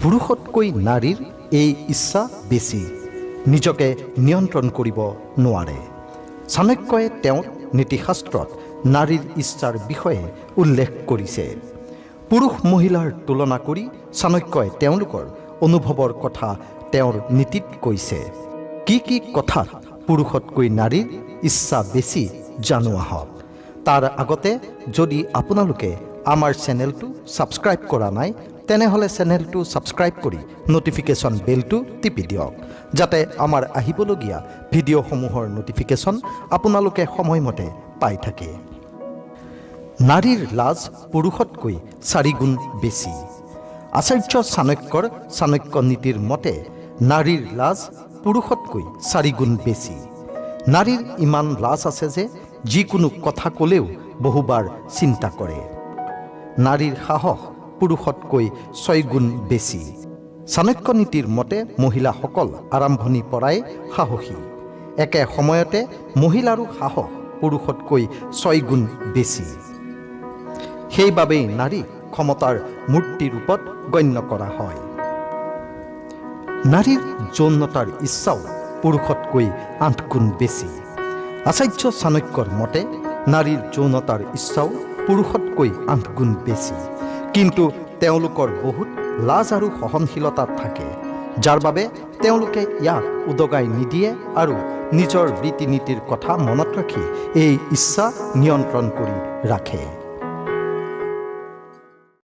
পুৰুষতকৈ নাৰীৰ এই ইচ্ছা বেছি, নিজকে নিয়ন্ত্ৰণ কৰিব নোৱাৰে। চাণক্যই তেওঁৰ নীতিশাস্ত্ৰত নাৰীৰ ইচ্ছাৰ বিষয়ে উল্লেখ কৰিছে। পুৰুষ মহিলাৰ তুলনা কৰি চাণক্যই তেওঁলোকৰ অনুভৱৰ কথা তেওঁৰ নীতিত কৈছে। কি কি কথাত পুৰুষতকৈ নাৰীৰ ইচ্ছা বেছি জানো আহক। তাৰ আগতে যদি আপোনালোকে আমাৰ চেনেলটো ছাবস্ক্ৰাইব কৰা নাই তেনেহ'লে চেনেলটো ছাবস্ক্ৰাইব কৰি নটিফিকেশ্যন বেলটো টিপি দিয়ক, যাতে আমাৰ আহিবলগীয়া ভিডিঅ'সমূহৰ নটিফিকেশ্যন আপোনালোকে সময়মতে পাই থাকে। নাৰীৰ লাজ পুৰুষতকৈ 4 গুণ বেছি। আচাৰ্য চাণক্যৰ চাণক্য নীতিৰ মতে নাৰীৰ লাজ পুৰুষতকৈ 4 গুণ বেছি। নাৰীৰ ইমান লাজ আছে যে যিকোনো কথা ক'লেও বহুবাৰ চিন্তা কৰে। নাৰীৰ সাহস পুৰুষতকৈ 6 গুণ বেছি। চাণক্য নীতিৰ মতে মহিলাসকল আৰম্ভণিৰ পৰাই সাহসী। একে সময়তে মহিলাৰো সাহস পুৰুষতকৈ 6 গুণ বেছি। সেইবাবেই নাৰীক ক্ষমতাৰ মূৰ্তি ৰূপত গণ্য কৰা হয়। নাৰীৰ যৌনতাৰ ইচ্ছাও পুৰুষতকৈ 8 গুণ বেছি। আচাৰ্য চাণক্যৰ মতে নাৰীৰ যৌনতাৰ ইচ্ছাও পুৰুষতকৈ 8 গুণ বেছি, কিন্তু তেওঁলোকৰ বহুত লাজ আৰু সহনশীলতা থাকে, যাৰ বাবে তেওঁলোকে ইয়াক উদগাই নিদিয়ে আৰু নিজৰ ৰীতি নীতিৰ কথা মনত ৰাখি এই ইচ্ছা নিয়ন্ত্ৰণ কৰি ৰাখে।